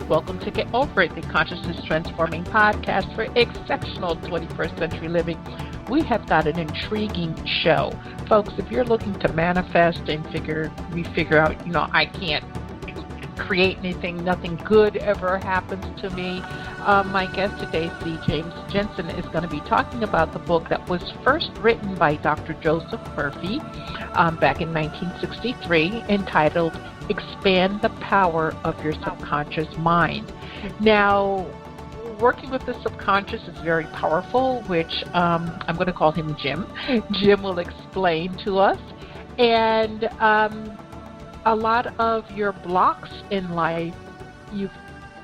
Welcome to Get Over It, the consciousness transforming podcast for exceptional 21st century living. We have got an intriguing show. Folks, if you're looking to manifest and figure out, I can't create anything, nothing good ever happens to me. My guest today, James Jensen, is going to be talking about the book that was first written by Dr. Joseph Murphy back in 1963, entitled Expand the Power of Your Subconscious Mind. Now, working with the subconscious is very powerful, which I'm going to call him Jim. Jim will explain to us. And a lot of your blocks in life, you've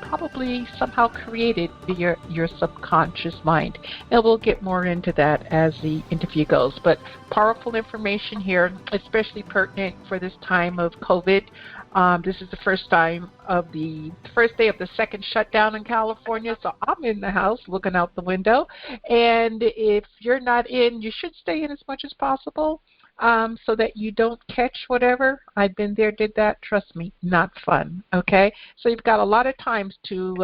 probably somehow created your subconscious mind. And we'll get more into that as the interview goes. But powerful information here, especially pertinent for this time of COVID. This is the first day of the second shutdown in California, so I'm in the house looking out the window. And if you're not in, you should stay in as much as possible so that you don't catch whatever. I've been there, did that. Trust me, not fun, okay? So you've got a lot of times to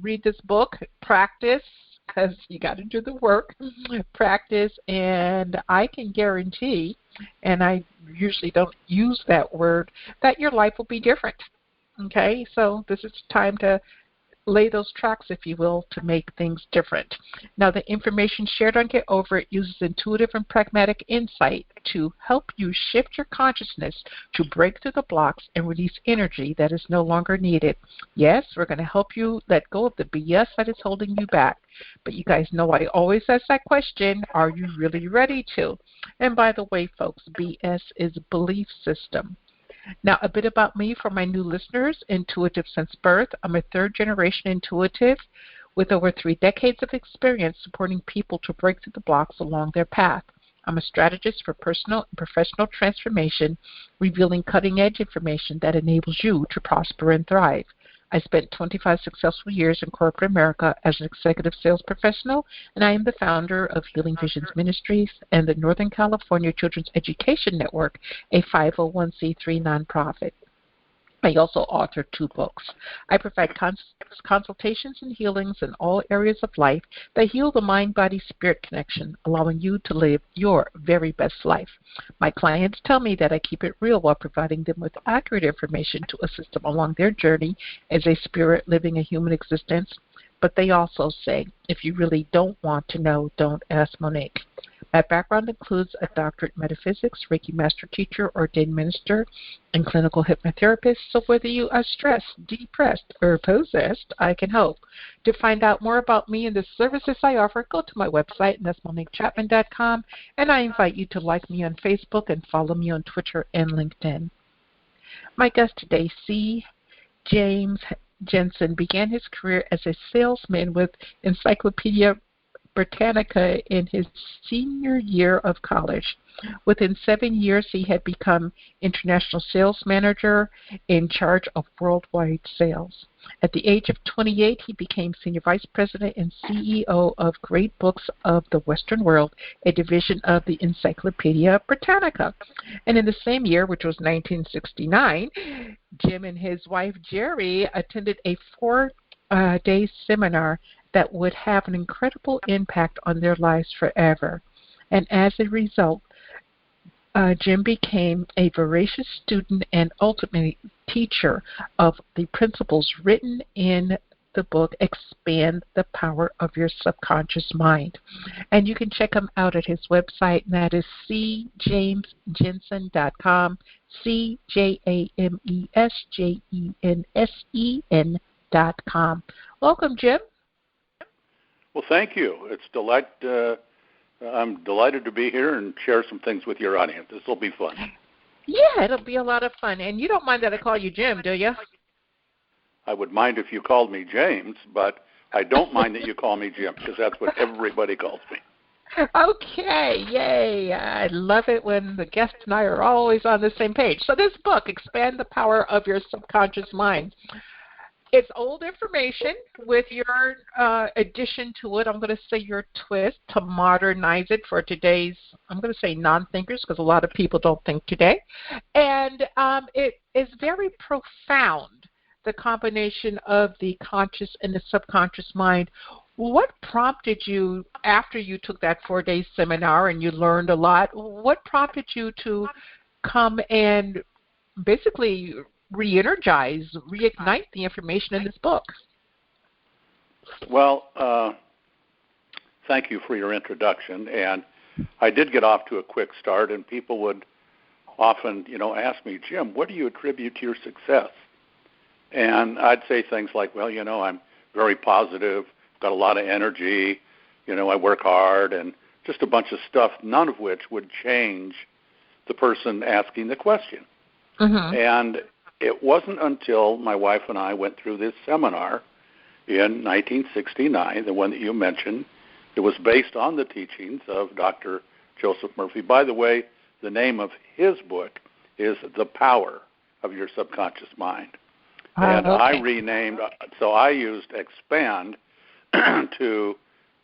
read this book, practice, because you got to do the work, practice, and I can guarantee, and I usually don't use that word, that your life will be different, okay? So this is time to lay those tracks, if you will, to make things different. Now, the information shared on Get Over It uses intuitive and pragmatic insight to help you shift your consciousness to break through the blocks and release energy that is no longer needed. Yes, we're going to help you let go of the BS that is holding you back. But you guys know I always ask that question, are you really ready to? And by the way, folks, BS is belief system. Now, a bit about me for my new listeners, intuitive since birth. I'm a third-generation intuitive with over 3 decades of experience supporting people to break through the blocks along their path. I'm a strategist for personal and professional transformation, revealing cutting-edge information that enables you to prosper and thrive. I spent 25 successful years in corporate America as an executive sales professional, and I am the founder of Healing Visions Ministries and the Northern California Children's Education Network, a 501c3 nonprofit. I also authored 2 books. I provide consultations and healings in all areas of life that heal the mind-body-spirit connection, allowing you to live your very best life. My clients tell me that I keep it real while providing them with accurate information to assist them along their journey as a spirit living a human existence. But they also say, if you really don't want to know, don't ask Monique. My background includes a doctorate in metaphysics, Reiki master teacher, ordained minister, and clinical hypnotherapist. So whether you are stressed, depressed, or possessed, I can help. To find out more about me and the services I offer, go to my website, and that's MoniqueChapman.com. And I invite you to like me on Facebook and follow me on Twitter and LinkedIn. My guest today, James Jensen, began his career as a salesman with Encyclopedia Britannica in his senior year of college. Within 7 years, he had become international sales manager in charge of worldwide sales. At the age of 28, he became senior vice president and CEO of Great Books of the Western World, a division of the Encyclopedia Britannica. And in the same year, which was 1969, Jim and his wife, Jerry, attended a 4-day seminar that would have an incredible impact on their lives forever. And as a result, Jim became a voracious student and ultimately teacher of the principles written in the book, Expand the Power of Your Subconscious Mind. And you can check him out at his website, and that is cjamesjensen.com, cjamesjensen.com. Welcome, Jim. Well, thank you. I'm delighted to be here and share some things with your audience. This will be fun. Yeah, it'll be a lot of fun. And you don't mind that I call you Jim, do you? I would mind if you called me James, but I don't mind that you call me Jim, because that's what everybody calls me. Okay, yay. I love it when the guest and I are always on the same page. So this book, Expand the Power of Your Subconscious Mind. It's old information with your addition to it. I'm going to say your twist to modernize it for today's, I'm going to say non-thinkers, because a lot of people don't think today. And it is very profound. the combination of the conscious and the subconscious mind. What prompted you, after you took that 4-day seminar and you learned a lot, what prompted you to come and basically re-energize, reignite the information in this book? Well, thank you for your introduction. And I did get off to a quick start, and people would often, ask me, Jim, what do you attribute to your success? And I'd say things like, well, I'm very positive, got a lot of energy, I work hard, and just a bunch of stuff, none of which would change the person asking the question. Mm-hmm. And it wasn't until my wife and I went through this seminar in 1969, the one that you mentioned. It was based on the teachings of Dr. Joseph Murphy. By the way, the name of his book is The Power of Your Subconscious Mind. And okay. I renamed, so I used expand to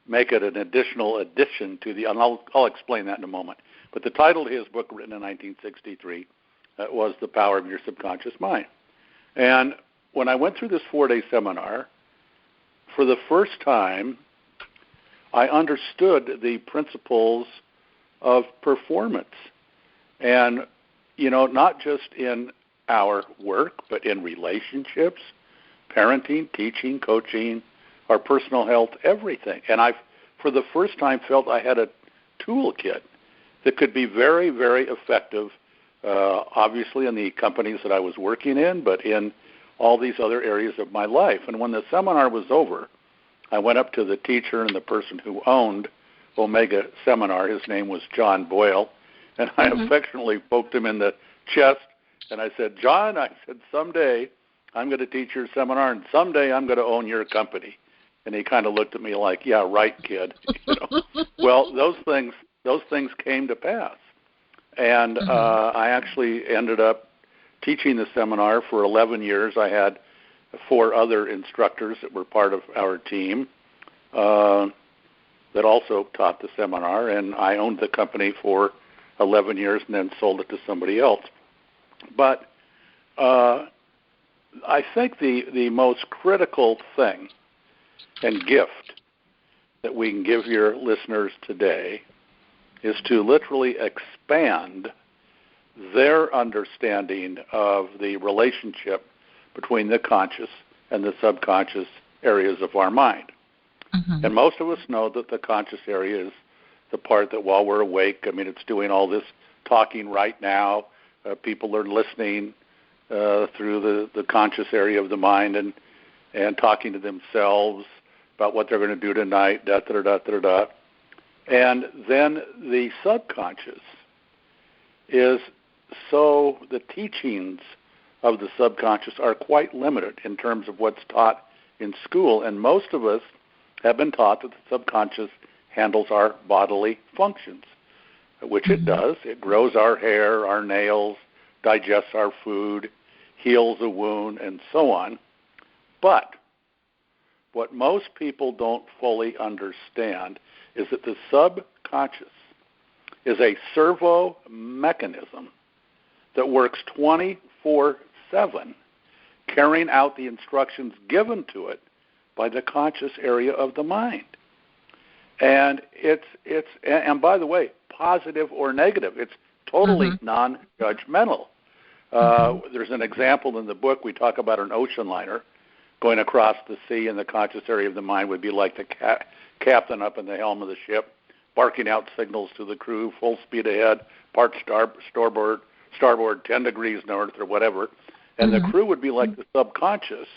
make it an additional addition to the, and I'll explain that in a moment. But the title of his book, written in 1963, was The Power of Your Subconscious Mind. And when I went through this 4-day seminar, for the first time, I understood the principles of performance. And, not just in our work, but in relationships, parenting, teaching, coaching, our personal health, everything. And I, for the first time, felt I had a toolkit that could be very, very effective, obviously in the companies that I was working in, but in all these other areas of my life. And when the seminar was over, I went up to the teacher and the person who owned Omega Seminar. His name was John Boyle. And I affectionately poked him in the chest, and I said, John, someday I'm going to teach your seminar, and someday I'm going to own your company. And he kind of looked at me like, yeah, right, kid. Well, those things came to pass. And I actually ended up teaching the seminar for 11 years. I had 4 other instructors that were part of our team that also taught the seminar, and I owned the company for 11 years and then sold it to somebody else. But I think the most critical thing and gift that we can give your listeners today is to literally expand their understanding of the relationship between the conscious and the subconscious areas of our mind. Mm-hmm. And most of us know that the conscious area is the part that while we're awake, it's doing all this talking right now. People are listening through the conscious area of the mind and talking to themselves about what they're going to do tonight, da-da-da-da-da-da. And then the subconscious is, so the teachings of the subconscious are quite limited in terms of what's taught in school. And most of us have been taught that the subconscious handles our bodily functions, which it does. It grows our hair, our nails, digests our food, heals a wound, and so on. But what most people don't fully understand is that the subconscious is a servo mechanism that works 24/7, carrying out the instructions given to it by the conscious area of the mind. And and by the way, positive or negative, it's totally non-judgmental. There's an example in the book. We talk about an ocean liner going across the sea, and the conscious area of the mind would be like the captain up in the helm of the ship, barking out signals to the crew, full speed ahead, port starboard, 10 degrees north or whatever. And the crew would be like the subconscious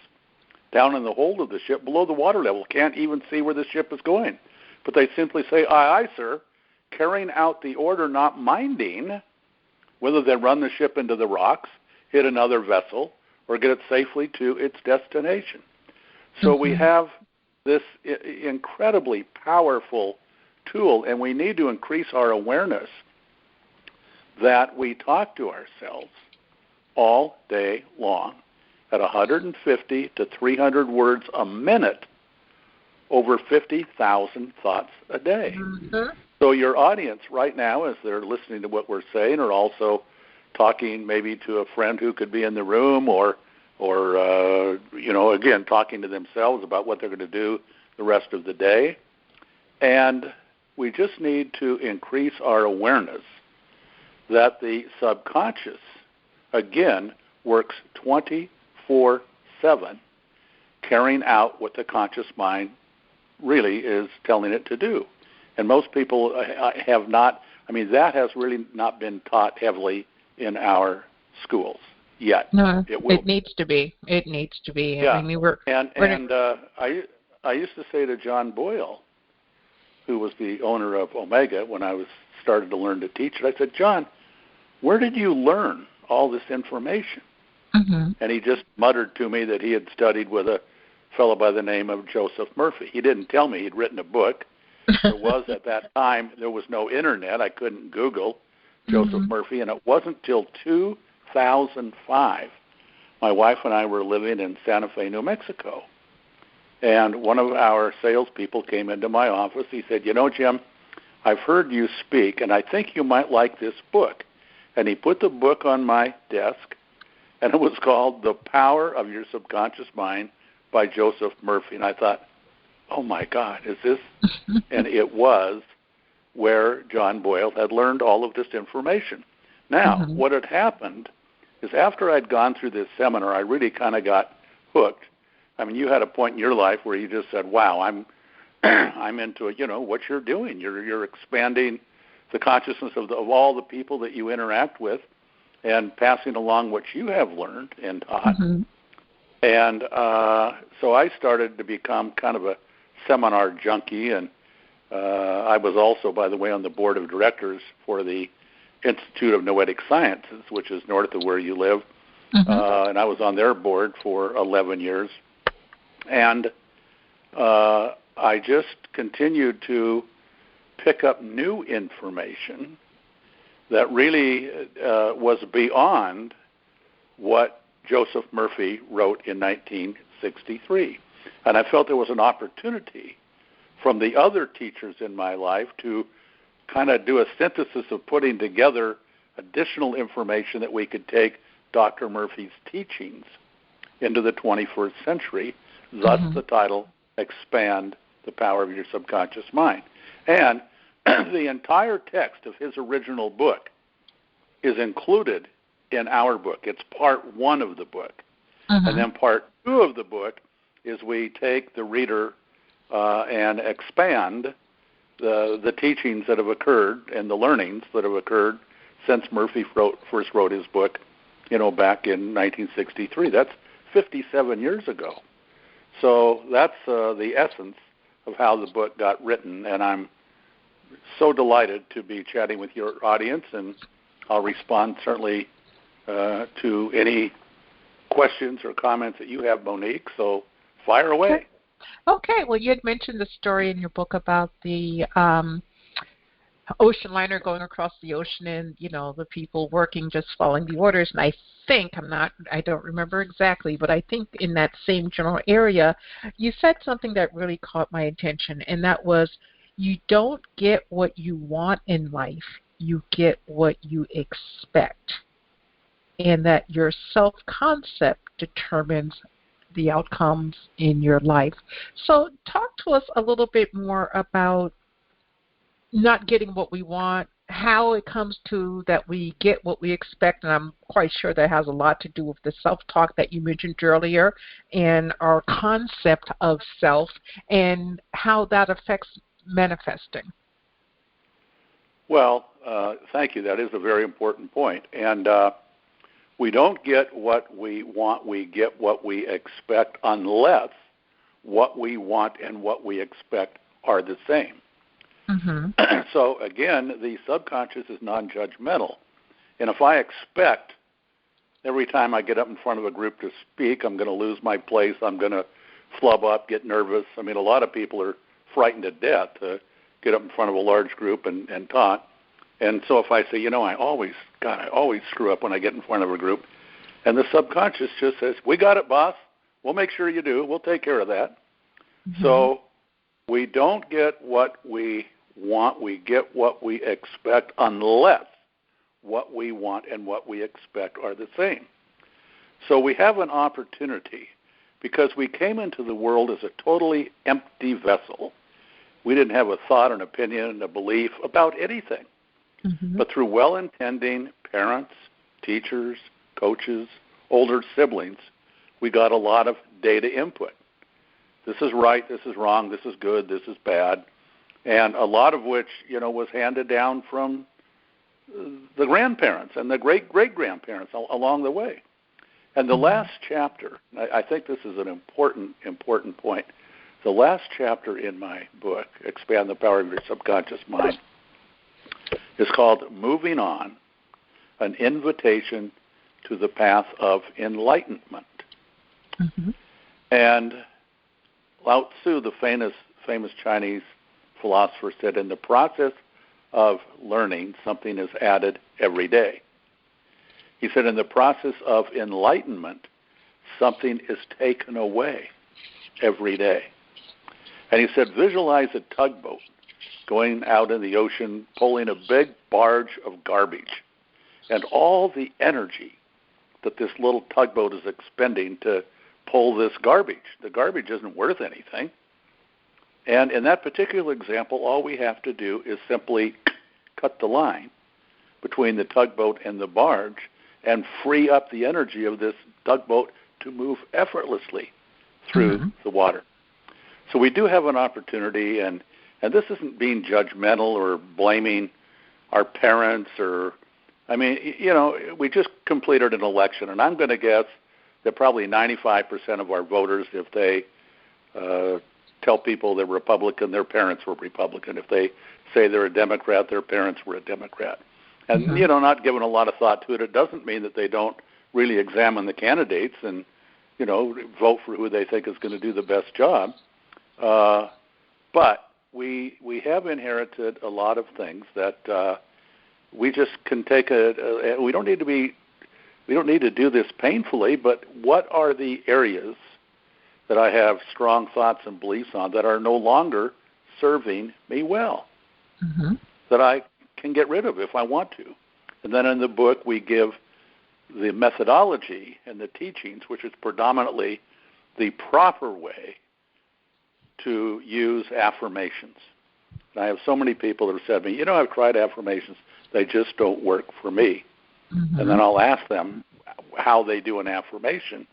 down in the hold of the ship below the water level, can't even see where the ship is going. But they simply say, aye, aye, sir, carrying out the order, not minding whether they run the ship into the rocks, hit another vessel, or get it safely to its destination. So we have this incredibly powerful tool, and we need to increase our awareness that we talk to ourselves all day long at 150 to 300 words a minute, over 50,000 thoughts a day. So your audience right now, as they're listening to what we're saying, are also talking maybe to a friend who could be in the room or or, again, talking to themselves about what they're going to do the rest of the day. And we just need to increase our awareness that the subconscious, again, works 24/7, carrying out what the conscious mind really is telling it to do. And most people have not, that has really not been taught heavily in our schools yet. No, it needs to be. It needs to be. Yeah. I mean, I used to say to John Boyle, who was the owner of Omega when I started to learn to teach it, I said, John, where did you learn all this information? Mm-hmm. And he just muttered to me that he had studied with a fellow by the name of Joseph Murphy. He didn't tell me he'd written a book. There was, at that time, there was no internet. I couldn't Google Joseph Murphy, and it wasn't till 2005 my wife and I were living in Santa Fe, New Mexico. And one of our salespeople came into my office. He said, Jim, I've heard you speak, and I think you might like this book. And he put the book on my desk, and it was called The Power of Your Subconscious Mind by Joseph Murphy. And I thought, oh, my God, is this? And it was where John Boyle had learned all of this information. Now, what had happened is after I'd gone through this seminar, I really kind of got hooked. You had a point in your life where you just said, wow, I'm into it, what you're doing. You're expanding the consciousness of all the people that you interact with and passing along what you have learned and taught. And so I started to become kind of a seminar junkie, and I was also, by the way, on the board of directors for the Institute of Noetic Sciences, which is north of where you live, and I was on their board for 11 years. And I just continued to pick up new information that really was beyond what Joseph Murphy wrote in 1963. And I felt there was an opportunity from the other teachers in my life to kind of do a synthesis of putting together additional information that we could take Dr. Murphy's teachings into the 21st century, thus the title, Expand the Power of Your Subconscious Mind. And the entire text of his original book is included in our book. It's part one of the book. And then part two of the book is we take the reader and expand the teachings that have occurred and the learnings that have occurred since Murphy first wrote his book, back in 1963. That's 57 years ago. So that's the essence of how the book got written, and I'm so delighted to be chatting with your audience, and I'll respond certainly to any questions or comments that you have, Monique, so fire away. Okay. Well, you had mentioned the story in your book about the ocean liner going across the ocean and, the people working just following the orders. And I don't remember exactly, but I think in that same general area, you said something that really caught my attention, and that was you don't get what you want in life, you get what you expect. And that your self-concept determines the outcomes in your life. So talk to us a little bit more about not getting what we want, how it comes to that we get what we expect, and I'm quite sure that has a lot to do with the self-talk that you mentioned earlier and our concept of self and how that affects manifesting. Well, thank you. That is a very important point. And we don't get what we want, we get what we expect unless what we want and what we expect are the same. So, again, the subconscious is non-judgmental. And if I expect every time I get up in front of a group to speak, I'm going to lose my place, I'm going to flub up, get nervous. A lot of people are frightened to death to get up in front of a large group and talk. And so if I say, I always screw up when I get in front of a group. And the subconscious just says, we got it, boss. We'll make sure you do. We'll take care of that. So we don't get what we want. We get what we expect unless what we want and what we expect are the same. So we have an opportunity because we came into the world as a totally empty vessel. We didn't have a thought, an opinion, a belief about anything. Mm-hmm. But through well-intending parents, teachers, coaches, older siblings, we got a lot of data input. This is right, this is wrong, this is good, this is bad, and a lot of which, was handed down from the grandparents and the great-great-grandparents along the way. And the last chapter, I think this is an important point. The last chapter in my book, Expand the Power of Your Subconscious Mind, is called Moving On, an Invitation to the Path of Enlightenment. Mm-hmm. And Lao Tzu, the famous Chinese philosopher, said, in the process of learning, something is added every day. He said, in the process of enlightenment, something is taken away every day. And he said, visualize a tugboat going out in the ocean, pulling a big barge of garbage, and all the energy that this little tugboat is expending to pull this garbage. The garbage isn't worth anything. And in that particular example, all we have to do is simply cut the line between the tugboat and the barge and free up the energy of this tugboat to move effortlessly through the water. So we do have an opportunity, and this isn't being judgmental or blaming our parents we just completed an election, and I'm going to guess that probably 95% of our voters, if they tell people they're Republican, their parents were Republican. If they say they're a Democrat, their parents were a Democrat. And, not giving a lot of thought to it, it doesn't mean that they don't really examine the candidates and, vote for who they think is going to do the best job. But we have inherited a lot of things that we just can take we don't need to do this painfully, but what are the areas that I have strong thoughts and beliefs on that are no longer serving me well, that I can get rid of if I want to? And then in the book we give the methodology and the teachings, which is predominantly the proper way to use affirmations. And I have so many people that have said to me, I've tried affirmations, they just don't work for me. And then I'll ask them how they do an affirmation,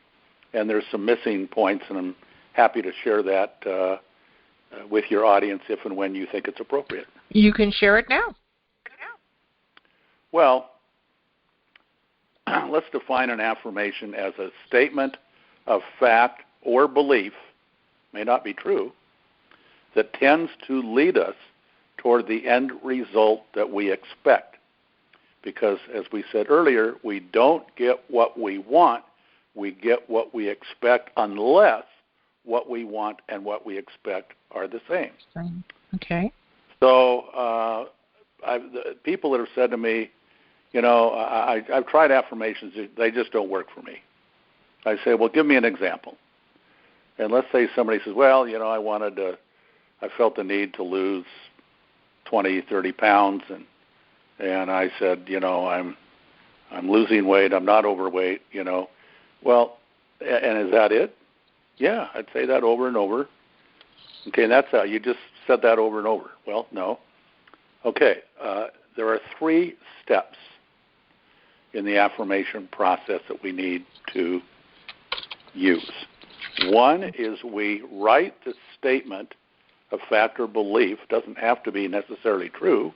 and there's some missing points, and I'm happy to share that with your audience if and when you think it's appropriate. You can share it now. Well, let's define an affirmation as a statement of fact or belief, may not be true, that tends to lead us toward the end result that we expect. Because, as we said earlier, we don't get what we want, we get what we expect unless what we want and what we expect are the same. Okay. So people that have said to me, I've tried affirmations, they just don't work for me. I say, well, give me an example. And let's say somebody says, well, I felt the need to lose 20, 30 pounds, and I said, I'm losing weight, I'm not overweight, Well, and is that it? Yeah, I'd say that over and over. Okay, and that's how you just said that over and over. Well, no. Okay, there are 3 steps in the affirmation process that we need to use. One is we write the statement of fact or belief. Doesn't have to be necessarily true,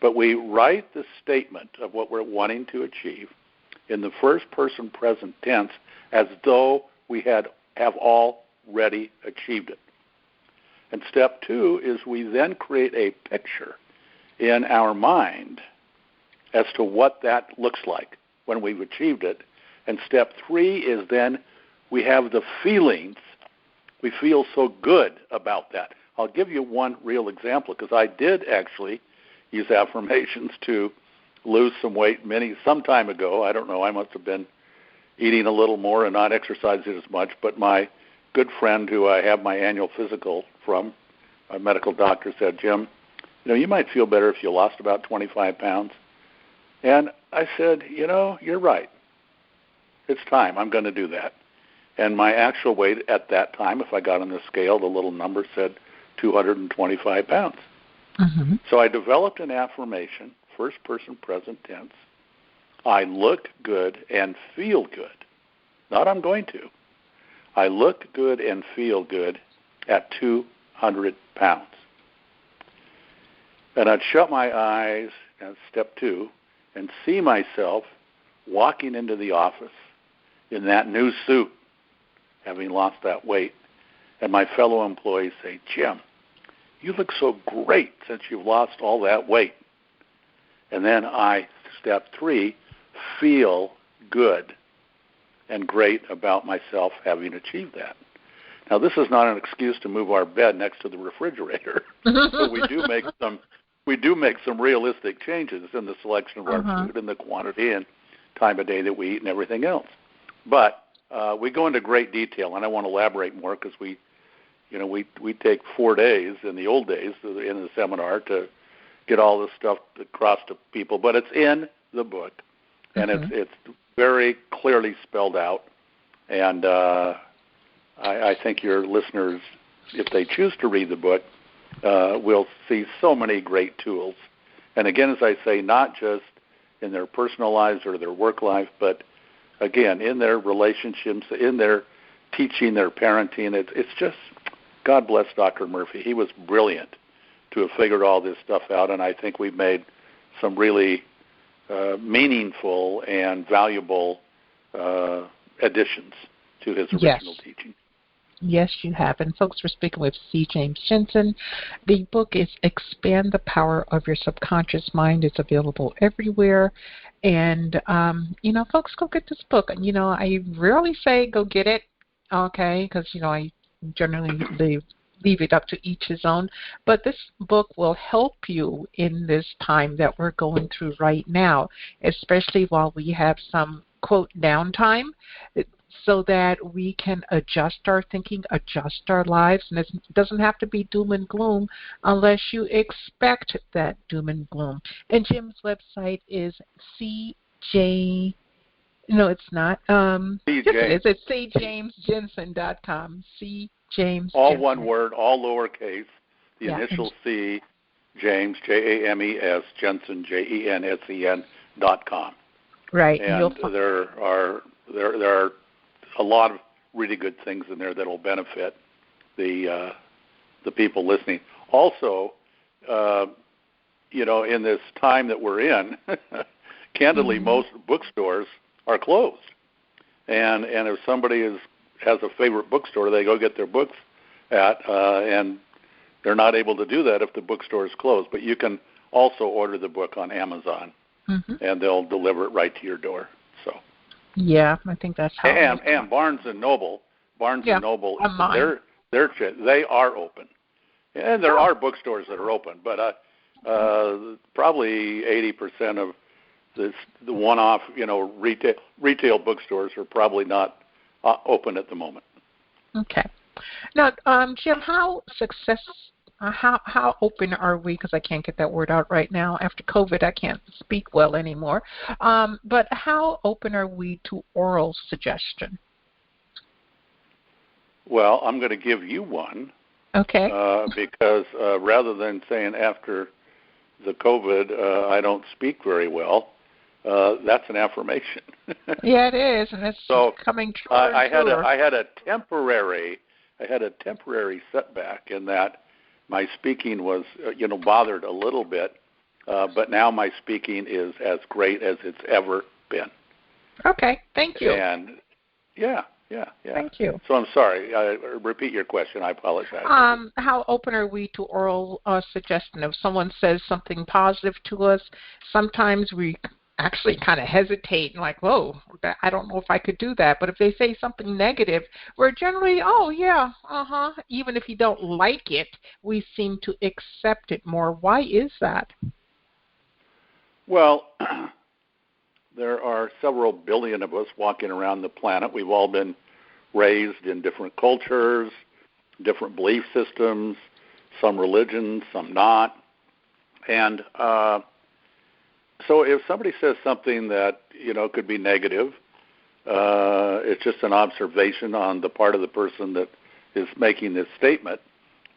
but we write the statement of what we're wanting to achieve in the first person present tense as though we have already achieved it. And step 2 is we then create a picture in our mind as to what that looks like when we've achieved it. And step 3 is then we have the feelings. We feel so good about that. I'll give you one real example because I did actually use affirmations to lose some weight some time ago. I don't know. I must have been eating a little more and not exercising as much. But my good friend who I have my annual physical from, a medical doctor, said, Jim, you might feel better if you lost about 25 pounds. And I said, you're right. It's time. I'm going to do that. And my actual weight at that time, if I got on the scale, the little number said 225 pounds. Mm-hmm. So I developed an affirmation, first person present tense. I look good and feel good. Not I'm going to. I look good and feel good at 200 pounds. And I'd shut my eyes, and step 2, and see myself walking into the office in that new suit, having lost that weight. And my fellow employees say, Jim, you look so great since you've lost all that weight. And then I, step 3, feel good and great about myself having achieved that. Now, this is not an excuse to move our bed next to the refrigerator, but we do make some realistic changes in the selection of our food and the quantity and time of day that we eat and everything else. But we go into great detail, and I want to elaborate more because we take 4 days in the old days in the seminar to get all this stuff across to people. But it's in the book, and it's very clearly spelled out. And I think your listeners, if they choose to read the book, will see so many great tools. And again, as I say, not just in their personal lives or their work life, but again, in their relationships, in their teaching, their parenting. It's just, God bless Dr. Murphy. He was brilliant to have figured all this stuff out, and I think we've made some really meaningful and valuable additions to his original teaching. Yes, you have. And folks, we're speaking with C. James Jensen. The book is Expand the Power of Your Subconscious Mind. It's available everywhere. And, folks, go get this book. I rarely say go get it, okay, because, I generally leave it up to each his own. But this book will help you in this time that we're going through right now, especially while we have some, quote, downtime, so that we can adjust our thinking, adjust our lives. And it doesn't have to be doom and gloom unless you expect that doom and gloom. And Jim's website is CJ. No, it's not. Yes, it is. It's cjamesjensen.com. CJames. All one word, all lowercase. The initial C, James, James, Jensen, JENSEN.com. Right. And there are a lot of really good things in there that will benefit the people listening. Also, in this time that we're in, candidly, most bookstores are closed. And if somebody has a favorite bookstore, they go get their books at, and they're not able to do that if the bookstore is closed. But you can also order the book on Amazon, and they'll deliver it right to your door. So. Yeah, I think that's how. And Barnes and Noble, and Noble, they are open, and there are bookstores that are open, but probably 80% of the one-off, retail bookstores are probably not open at the moment. Okay. Now, Jim, how open are we? Because I can't get that word out right now. After COVID, I can't speak well anymore. But how open are we to oral suggestion? Well, I'm going to give you one. Okay. Because rather than saying after the COVID, I don't speak very well, that's an affirmation. Yeah, it is, and it's coming true. I had a temporary setback in that my speaking was, bothered a little bit, but now my speaking is as great as it's ever been. Okay, thank you. And yeah. Thank you. So I'm sorry. Repeat your question. I apologize. How open are we to oral suggestion? If someone says something positive to us, sometimes we actually kind of hesitate and like, whoa, I don't know if I could do that. But if they say something negative, we're generally, oh, yeah, Even if you don't like it, we seem to accept it more. Why is that? Well, there are several billion of us walking around the planet. We've all been raised in different cultures, different belief systems, some religions, some not. And so if somebody says something that, could be negative, It's just an observation on the part of the person that is making this statement.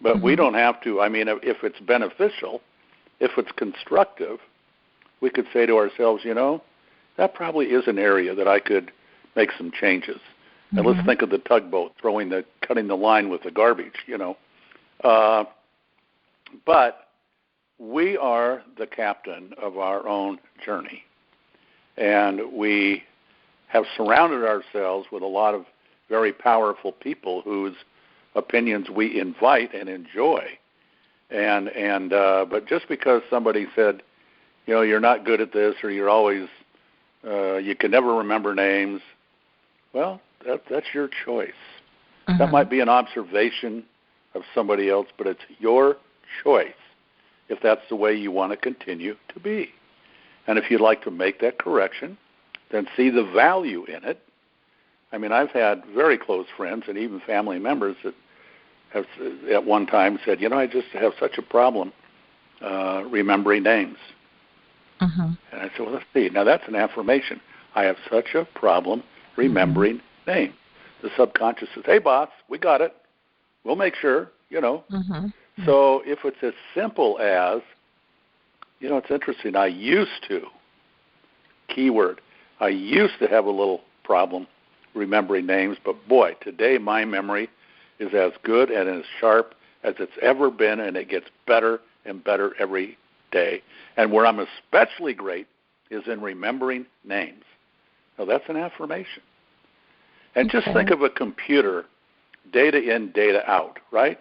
But we don't have to. I mean, if it's beneficial, if it's constructive, we could say to ourselves, that probably is an area that I could make some changes. And let's think of the tugboat cutting the line with the garbage, But we are the captain of our own journey. And we have surrounded ourselves with a lot of very powerful people whose opinions we invite and enjoy. But just because somebody said, you're not good at this, or you're always, you can never remember names, well, that's your choice. That might be an observation of somebody else, but it's your choice if that's the way you want to continue to be. And if you'd like to make that correction, then see the value in it. I mean, I've had very close friends and even family members that have at one time said, I just have such a problem remembering names. And I said, well, let's see. Now, that's an affirmation. I have such a problem remembering names. The subconscious says, hey, boss, we got it. We'll make sure, So if it's as simple as, it's interesting. I used to have a little problem remembering names, but boy, today my memory is as good and as sharp as it's ever been, and it gets better and better every day. And where I'm especially great is in remembering names. Now, that's an affirmation. And just think of a computer, data in, data out, right?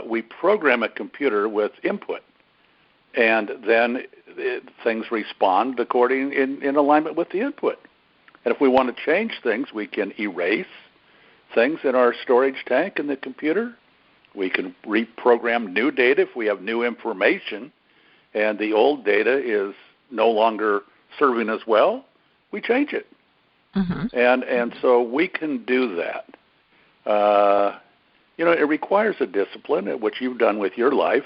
We program a computer with input, and then things respond in alignment with the input. And if we want to change things, we can erase things in our storage tank in the computer. We can reprogram new data if we have new information, and the old data is no longer serving us well. We change it. And so we can do that. It requires a discipline, which you've done with your life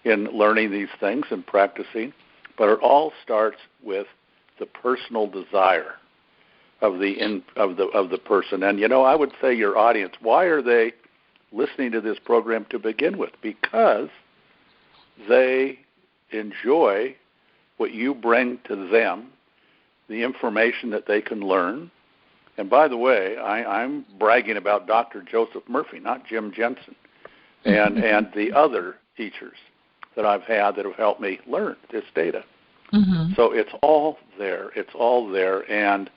in learning these things and practicing, but it all starts with the personal desire of the person. And I would say your audience, why are they listening to this program to begin with? Because they enjoy what you bring to them, the information that they can learn. And by the way, I'm bragging about Dr. Joseph Murphy, not Jim Jensen, and the other teachers that I've had that have helped me learn this data. So it's all there. It's all there. And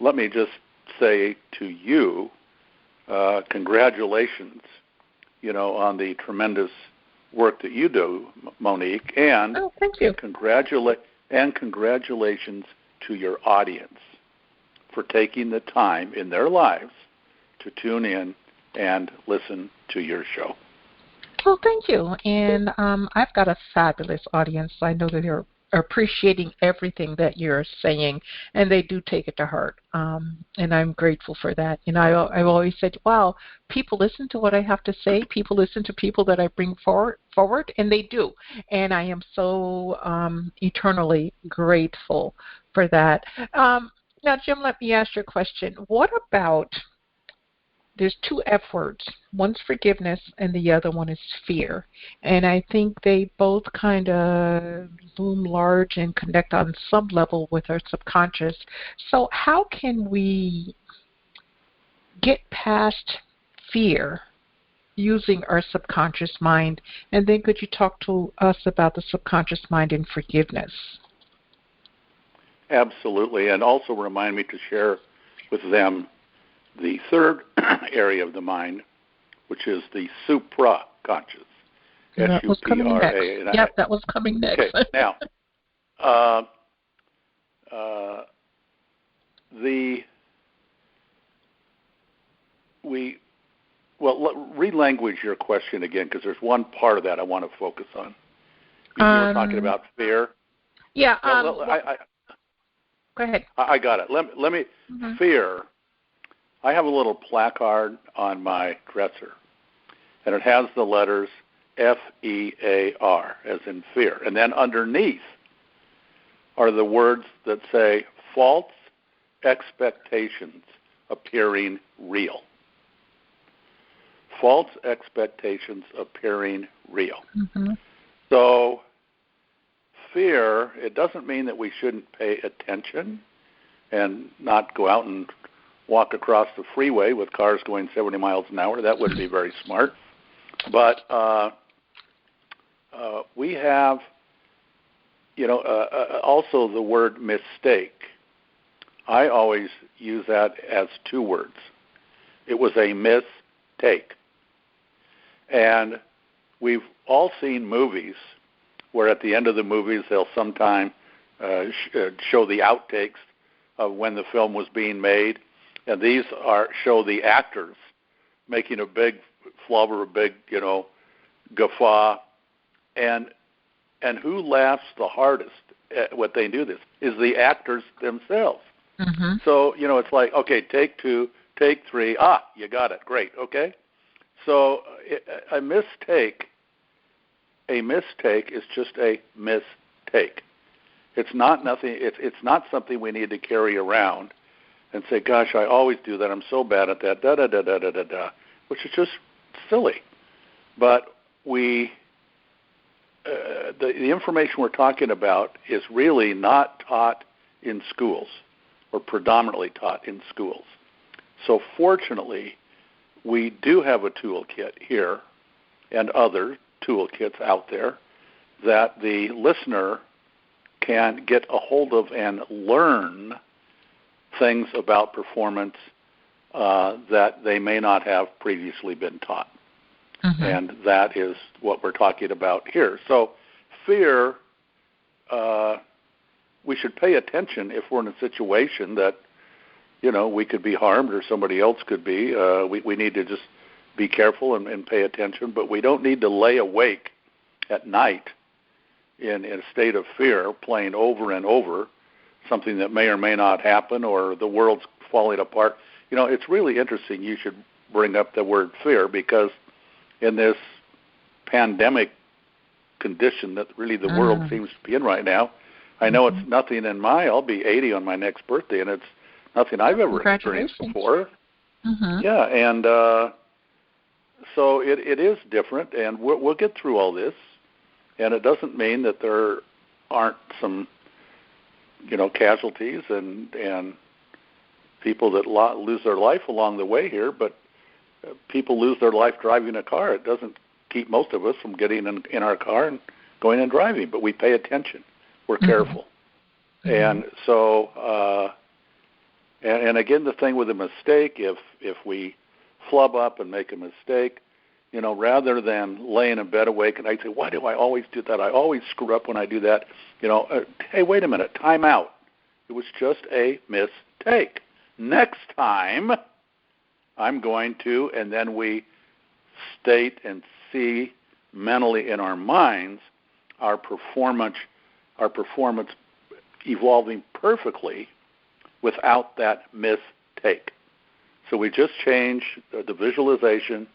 let me just say to you, congratulations, on the tremendous work that you do, Monique, and thank you. Congratulations to your audience for taking the time in their lives to tune in and listen to your show. Well, thank you. And I've got a fabulous audience. I know that they're appreciating everything that you're saying, and they do take it to heart. And I'm grateful for that. I've always said, wow, people listen to what I have to say. People listen to people that I bring forward, and they do. And I am so eternally grateful for that. Now, Jim, let me ask you a question. What about, there's two F words. One's forgiveness and the other one is fear. And I think they both kind of loom large and connect on some level with our subconscious. So how can we get past fear using our subconscious mind? And then could you talk to us about the subconscious mind and forgiveness? Absolutely, and also remind me to share with them the third area of the mind, which is the supraconscious. That was coming next. Yep, that was coming next. Okay, now, relanguage your question again, because there's one part of that I want to focus on. You were talking about fear. Yeah. Go ahead. I got it. Let me fear. I have a little placard on my dresser, and it has the letters F-E-A-R, as in fear. And then underneath are the words that say false expectations appearing real. False expectations appearing real. Mm-hmm. So fear, it doesn't mean that we shouldn't pay attention and not go out and walk across the freeway with cars going 70 miles an hour. That wouldn't be very smart. But we have, also the word mistake. I always use that as two words. It was a mistake. And we've all seen movies where at the end of the movies they'll sometime show the outtakes of when the film was being made, and these show the actors making a big flub or a big, guffaw, and who laughs the hardest at what they do this is the actors themselves. Mm-hmm. So, it's like, okay, take two, take three, you got it, great, okay? So a mistake is just a mistake. It's not nothing. It's not something we need to carry around and say, "Gosh, I always do that. I'm so bad at that." Da da da da da da da, which is just silly. But the information we're talking about is really not taught in schools or predominantly taught in schools. So fortunately, we do have a toolkit here and other toolkits out there that the listener can get a hold of and learn things about performance that they may not have previously been taught. Mm-hmm. And that is what we're talking about here. So fear, we should pay attention if we're in a situation that, we could be harmed or somebody else could be. We need to just be careful and pay attention, but we don't need to lay awake at night in a state of fear, playing over and over something that may or may not happen or the world's falling apart. It's really interesting you should bring up the word fear, because in this pandemic condition that really the world seems to be in right now, I know it's nothing I'll be 80 on my next birthday, and it's nothing I've ever experienced before. Mm-hmm. Yeah, and so it is different, and we'll get through all this. And it doesn't mean that there aren't some, casualties and people that lose their life along the way here. But people lose their life driving a car. It doesn't keep most of us from getting in our car and going and driving. But we pay attention. We're careful. Mm-hmm. And so, and again, the thing with a mistake, if we flub up and make a mistake, rather than laying in bed awake and I'd say, why do I always do that? I always screw up when I do that. Hey, wait a minute, time out. It was just a mistake. Next time, I'm going to, and then we state and see mentally in our minds our performance evolving perfectly without that mistake. So we just change the visualization,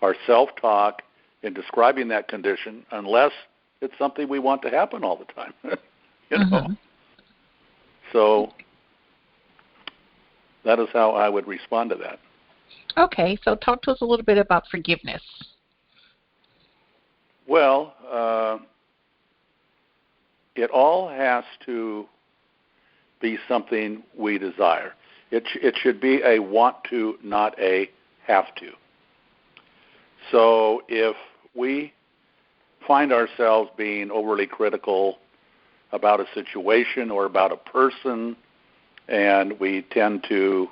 our self-talk, in describing that condition, unless it's something we want to happen all the time. Mm-hmm. So that is how I would respond to that. Okay, so talk to us a little bit about forgiveness. Well, it all has to be something we desire. It should be a want to, not a have to. So if we find ourselves being overly critical about a situation or about a person, and we tend to,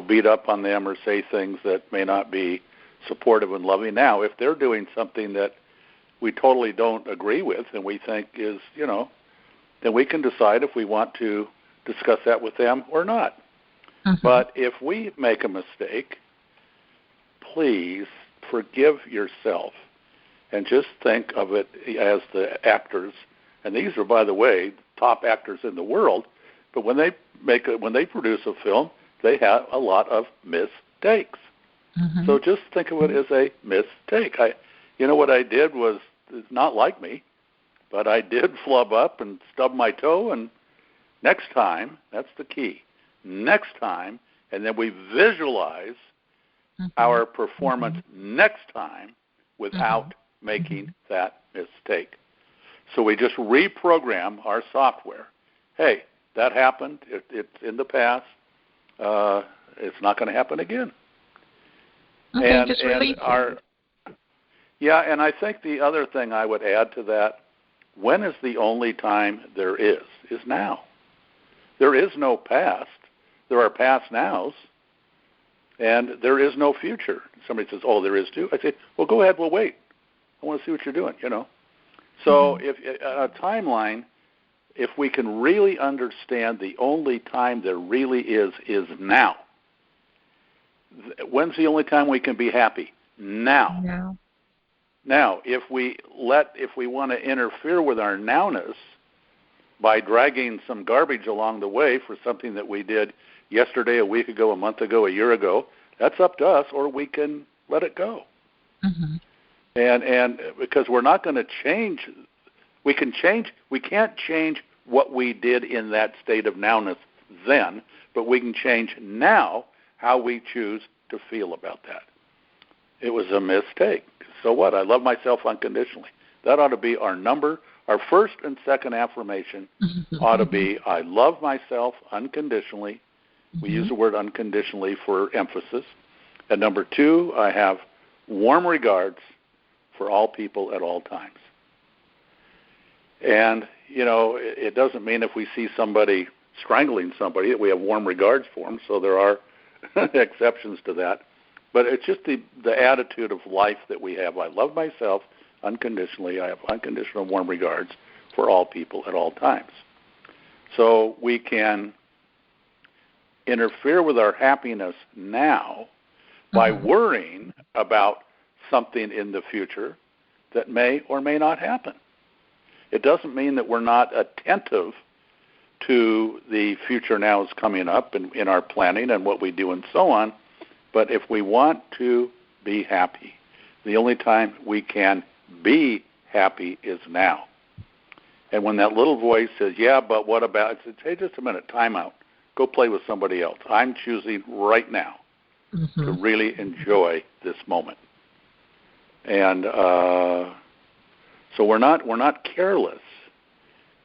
beat up on them or say things that may not be supportive and loving. Now, if they're doing something that we totally don't agree with and we think is, then we can decide if we want to discuss that with them or not. Mm-hmm. But if we make a mistake, please forgive yourself and just think of it as the actors, and these are, by the way, top actors in the world, but when they produce a film, they have a lot of mistakes. Mm-hmm. So just think of it as a mistake. What I did was not like me, but I did flub up and stub my toe, and next time, that's the key. next time, and then we visualize our performance next time without making that mistake. So we just reprogram our software. Hey, that happened. It's in the past. It's not going to happen again. Okay, and just and I think the other thing I would add to that, when is the only time there is now. There is no past. There are past nows, and there is no future. Somebody says, oh, there is too. I say, well, go ahead, we'll wait. I want to see what you're doing, So if a timeline, if we can really understand the only time there really is now. When's the only time we can be happy? Now. Now, if we want to interfere with our nowness by dragging some garbage along the way for something that we did yesterday, a week ago, a month ago, a year ago, that's up to us, or we can let it go. And because we're not going to change, we can't change what we did in that state of nowness then, but we can change now how we choose to feel about that. It was a mistake. So what? I love myself unconditionally. That ought to be our first and second affirmation ought to be, I love myself unconditionally. We use the word unconditionally for emphasis. And number 2, I have warm regards for all people at all times. And, it doesn't mean if we see somebody strangling somebody that we have warm regards for them, so there are exceptions to that. But it's just the attitude of life that we have. I love myself unconditionally. I have unconditional warm regards for all people at all times. So we can interfere with our happiness now by worrying about something in the future that may or may not happen. It doesn't mean that we're not attentive to the future now is coming up in our planning and what we do and so on. But if we want to be happy, the only time we can be happy is now. And when that little voice says, yeah, but what about, I said, hey, just a minute, time out. Go play with somebody else. I'm choosing right now to really enjoy this moment. And so we're not careless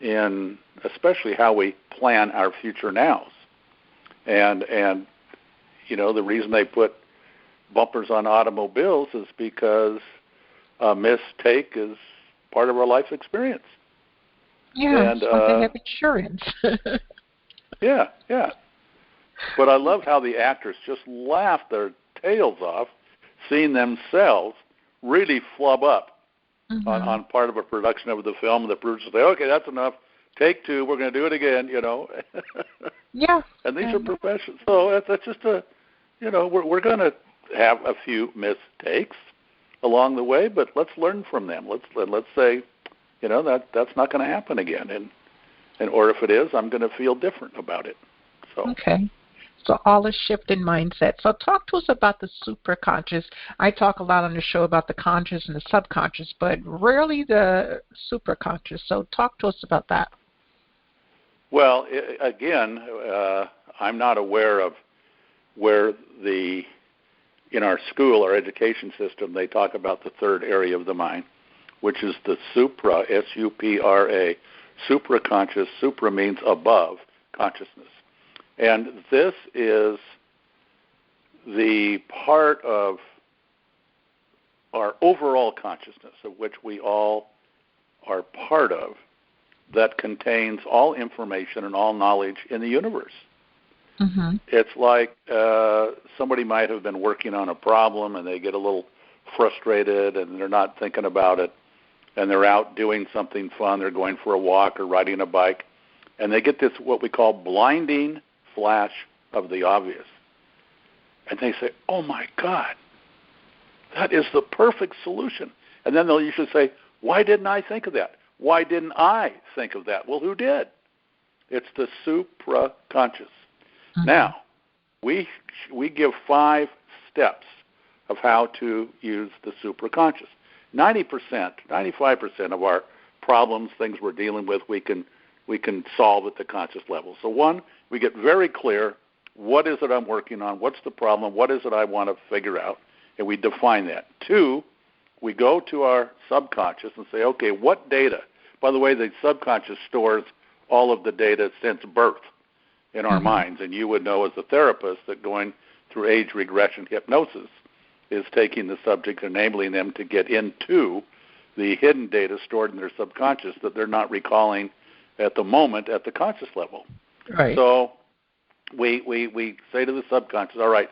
in especially how we plan our future nows. And the reason they put bumpers on automobiles is because a mistake is part of our life experience. Yeah, and, so they have insurance. Yeah. But I love how the actors just laugh their tails off seeing themselves really flub up on part of a production of the film. And the producers say, okay, that's enough. Take 2. We're going to do it again, Yeah. And these are professionals. So that's just we're going to have a few mistakes along the way, but let's learn from them. Let's say, that's not going to happen again. And or if it is, I'm going to feel different about it. So. Okay. So all a shift in mindset. So talk to us about the superconscious. I talk a lot on the show about the conscious and the subconscious, but rarely the superconscious. So talk to us about that. Well, again, I'm not aware of where in our school, our education system, they talk about the third area of the mind, which is the supra, S-U-P-R-A, supraconscious. Supra means above consciousness. And this is the part of our overall consciousness, of which we all are part of, that contains all information and all knowledge in the universe. It's like somebody might have been working on a problem and they get a little frustrated and they're not thinking about it, and they're out doing something fun. They're going for a walk or riding a bike, and they get this what we call blinding flash of the obvious. And they say, oh, my God, that is the perfect solution. And then they'll usually say, why didn't I think of that? Why didn't I think of that? Well, who did? It's the supraconscious. Now, we give 5 steps of how to use the supraconscious. 90%, 95% of our problems, things we're dealing with, we can solve at the conscious level. So 1, we get very clear what is it I'm working on? What's the problem? What is it I want to figure out? And we define that. 2, we go to our subconscious and say, okay, what data? By the way, the subconscious stores all of the data since birth in our minds. And you would know as a therapist that going through age regression hypnosis is taking the subject, enabling them to get into the hidden data stored in their subconscious that they're not recalling at the moment at the conscious level. Right. So we say to the subconscious, all right,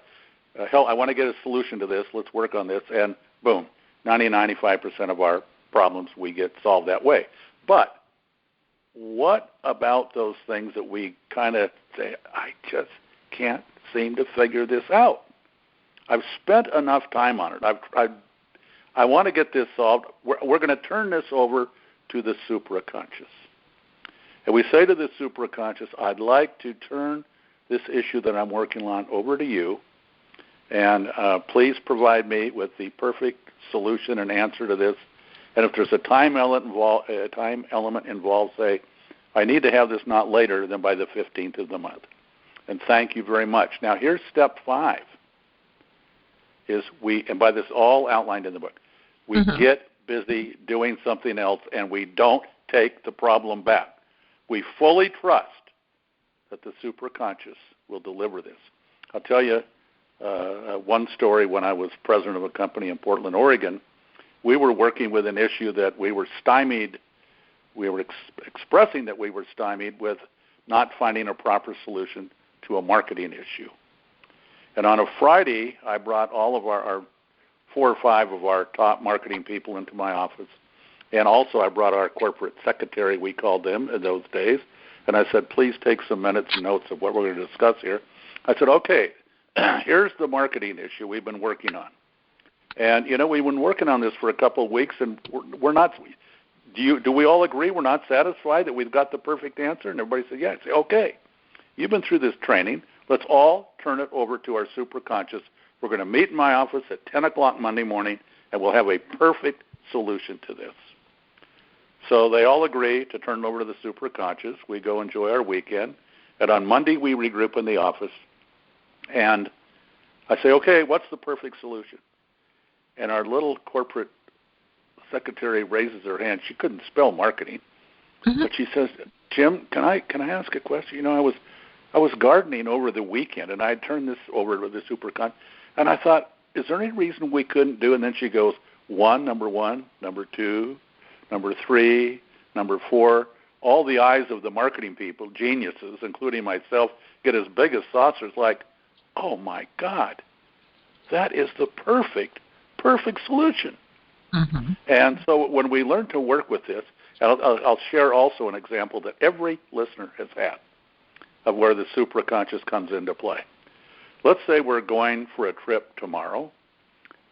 hell, I want to get a solution to this. Let's work on this. And boom, 95% of our problems we get solved that way. But what about those things that we kind of say, I just can't seem to figure this out? I've spent enough time on it. I want to get this solved. We're going to turn this over to the supraconscious. And we say to the supraconscious, I'd like to turn this issue that I'm working on over to you, and please provide me with the perfect solution and answer to this. And if there's a time element involved, say, I need to have this not later than by the 15th of the month. And thank you very much. Now, here's step 5. And by this all outlined in the book, we get busy doing something else, and we don't take the problem back. We fully trust that the supraconscious will deliver this. I'll tell you one story. When I was president of a company in Portland, Oregon, we were working with an issue that we were stymied. We were expressing that we were stymied with not finding a proper solution to a marketing issue. And on a Friday, I brought all of our 4 or 5 of our top marketing people into my office. And also I brought our corporate secretary, we called them in those days. And I said, please take some minutes and notes of what we're going to discuss here. I said, okay, here's the marketing issue we've been working on. And, we've been working on this for a couple of weeks, and we're not – do we all agree we're not satisfied that we've got the perfect answer? And everybody said, yeah. I say, okay, you've been through this training. Let's all turn it over to our superconscious. We're going to meet in my office at 10 o'clock Monday morning, and we'll have a perfect solution to this. So they all agree to turn it over to the superconscious. We go enjoy our weekend. And on Monday, we regroup in the office. And I say, okay, what's the perfect solution? And our little corporate secretary raises her hand. She couldn't spell marketing. But she says, Jim, can I ask a question? I was gardening over the weekend, and I had turned this over to the superconscious. And I thought, is there any reason we couldn't do? And then she goes, number 1, number 2, number 3, number 4. All the eyes of the marketing people, geniuses, including myself, get as big as saucers like, oh, my God, that is the perfect solution. And so when we learn to work with this, I'll share also an example that every listener has had of where the supraconscious comes into play. Let's say we're going for a trip tomorrow,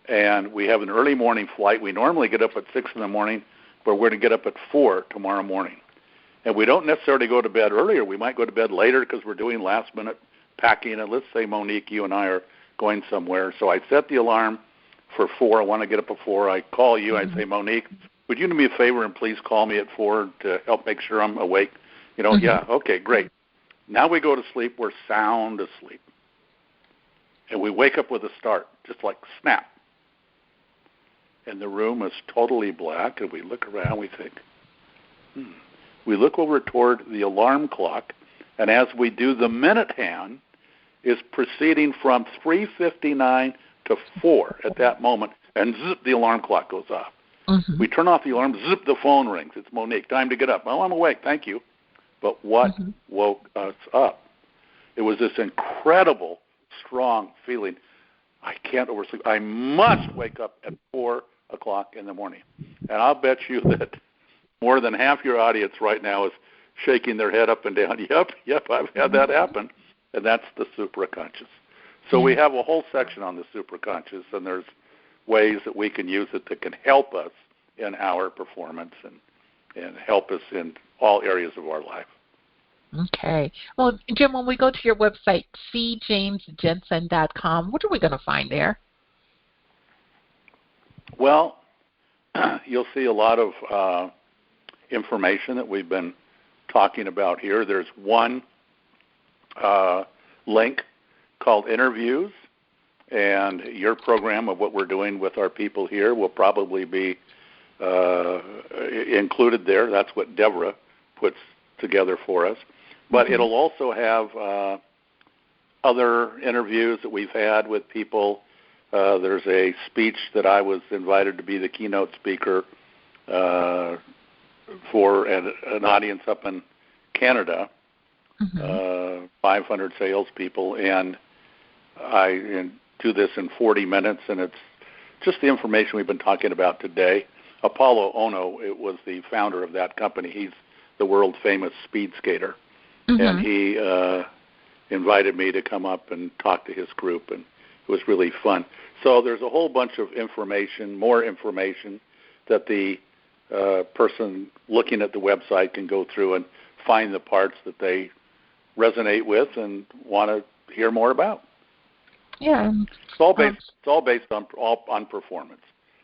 and we have an early morning flight. We normally get up at 6 in the morning, but we're going to get up at 4 tomorrow morning. And we don't necessarily go to bed earlier. We might go to bed later because we're doing last-minute packing. And let's say, Monique, you and I are going somewhere. So I set the alarm for 4. I want to get up at 4. I call you. I say, Monique, would you do me a favor and please call me at 4 to help make sure I'm awake? Yeah, okay, great. Now we go to sleep. We're sound asleep. And we wake up with a start, just like snap. And the room is totally black, and we look around, we think, We look over toward the alarm clock, and as we do, the minute hand is proceeding from 3:59 to 4 at that moment, and zip, the alarm clock goes off. We turn off the alarm, zip, the phone rings. It's Monique, time to get up. Oh, I'm awake, thank you. But what woke us up? It was this incredible, strong feeling. I can't oversleep. I must wake up at 4 o'clock in the morning. And I'll bet you that more than half your audience right now is shaking their head up and down. Yep, I've had that happen. And that's the supraconscious. So we have a whole section on the supraconscious, and there's ways that we can use it that can help us in our performance and help us in all areas of our life. Okay. Well, Jim, when we go to your website, cjamesjensen.com, what are we going to find there? Well, you'll see a lot of information that we've been talking about here. There's one link called Interviews, and your program of what we're doing with our people here will probably be included there. That's what Deborah puts together for us. But it'll also have other interviews that we've had with people. There's a speech that I was invited to be the keynote speaker for an audience up in Canada, 500 salespeople, and I do this in 40 minutes, and it's just the information we've been talking about today. Apollo Ono, it was the founder of that company. He's the world-famous speed skater, and he invited me to come up and talk to his group, and it was really fun. So there's a whole bunch of information, more information, that the person looking at the website can go through and find the parts that they resonate with and want to hear more about. Yeah, it's all based on performance.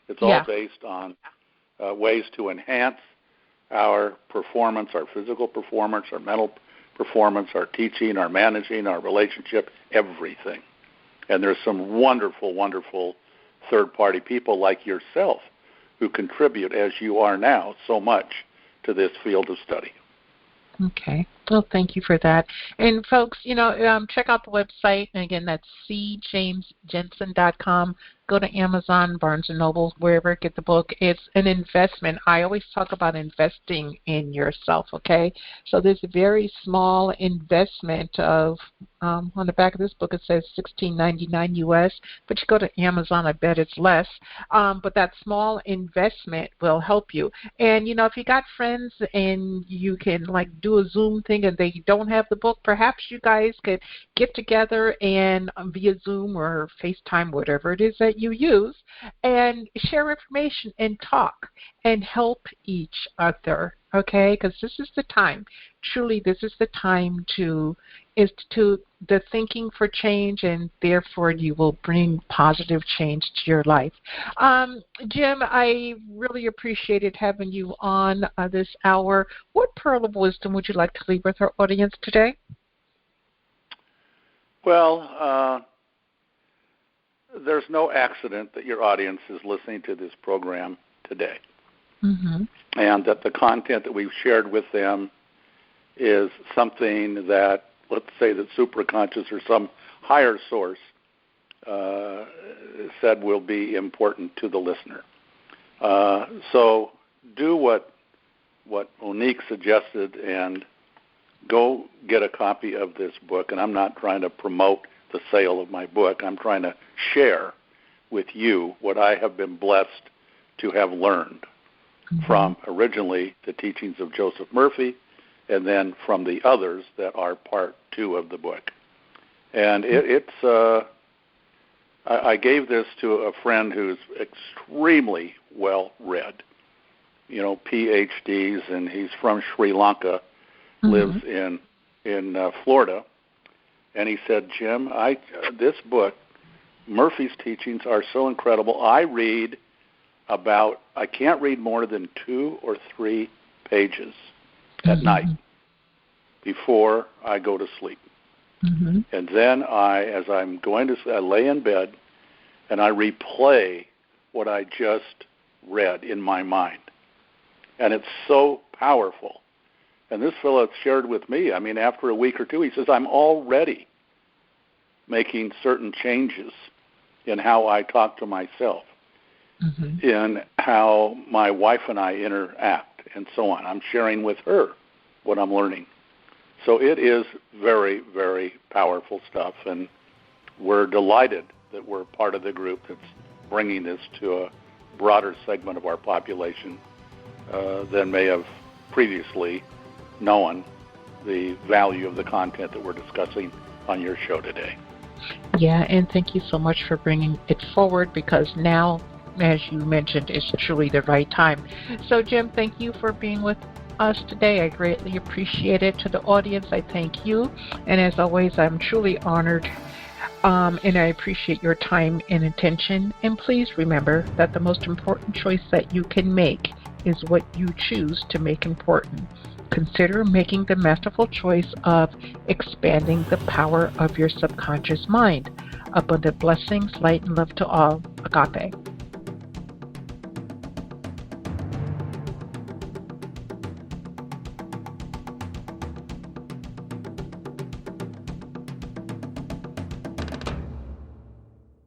It's all based on ways to enhance our performance, our physical performance, our mental performance, our teaching, our managing, our relationship, everything. And there's some wonderful, wonderful third-party people like yourself who contribute, as you are now, so much to this field of study. Okay. Well, thank you for that. And folks, check out the website. And again, that's cjamesjensen.com. Go to Amazon, Barnes & Noble, wherever, get the book. It's an investment. I always talk about investing in yourself, okay? So there's a very small investment of, on the back of this book it says $16.99 US, but you go to Amazon, I bet it's less. But that small investment will help you. And, if you got friends and you can, do a Zoom thing and they don't have the book, perhaps you guys could get together and via Zoom or FaceTime, whatever it is that you use, and share information and talk and help each other, okay? Because this is the time, truly this is the time to institute the thinking for change, and therefore you will bring positive change to your life. Jim, I really appreciated having you on this hour. What pearl of wisdom would you like to leave with our audience today? Well, there's no accident that your audience is listening to this program today, and that the content that we've shared with them is something that, let's say, that supraconscious or some higher source said will be important to the listener. So do what Monique suggested and go get a copy of this book. And I'm not trying to promote the sale of my book. I'm trying to share with you what I have been blessed to have learned from originally the teachings of Joseph Murphy, and then from the others that are part 2 of the book. And I gave this to a friend who's extremely well-read, PhDs, and he's from Sri Lanka, lives in Florida. And he said, Jim, this book, Murphy's teachings are so incredible. I can't read more than 2 or 3 pages at night before I go to sleep. And then as I'm going to sleep, I lay in bed and I replay what I just read in my mind. And it's so powerful. And this fellow shared with me, after a week or 2, he says, I'm already making certain changes in how I talk to myself, in how my wife and I interact, and so on. I'm sharing with her what I'm learning. So it is very, very powerful stuff, and we're delighted that we're part of the group that's bringing this to a broader segment of our population than may have previously known the value of the content that we're discussing on your show today. Yeah, and thank you so much for bringing it forward, because now, as you mentioned, is truly the right time. So, Jim, thank you for being with us today. I greatly appreciate it. To the audience, I thank you. And as always, I'm truly honored, and I appreciate your time and attention. And please remember that the most important choice that you can make is what you choose to make important. Consider making the masterful choice of expanding the power of your subconscious mind. Abundant blessings, light, and love to all. Agape.